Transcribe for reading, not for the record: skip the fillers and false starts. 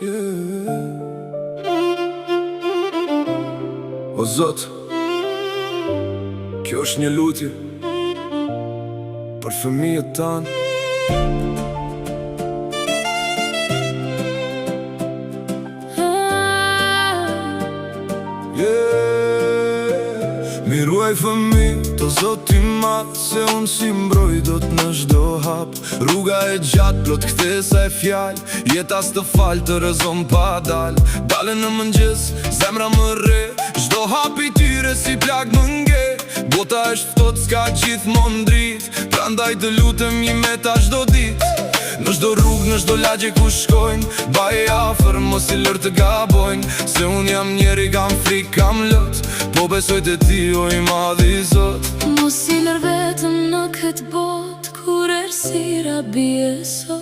O Zot, kjo është një lutje për fëmijët tanë. Miruaj fëmijët, o Zot i madh, se unë si mbroj do në çdo hap. Rruga e gjatë, plot kthesa e fjallë, jeta s'të falë të rëzon pa dalë. Dalë në mëngjes, zemra më re, çdo hap i tyre si plag më nge. Bota është ftohtë, s'ka gjithmonë dritë, prandaj të lutem një meta çdo ditë. Në çdo rrugë, në çdo lagje ku shkojnë, baje afër, mos i lër të gabojnë. Se unë jam njeri, kam frikë, kam lot, po besoj te ti, o i madhi Zot. Mos i lër vetëm në këtë botë, kur errësira bie sot.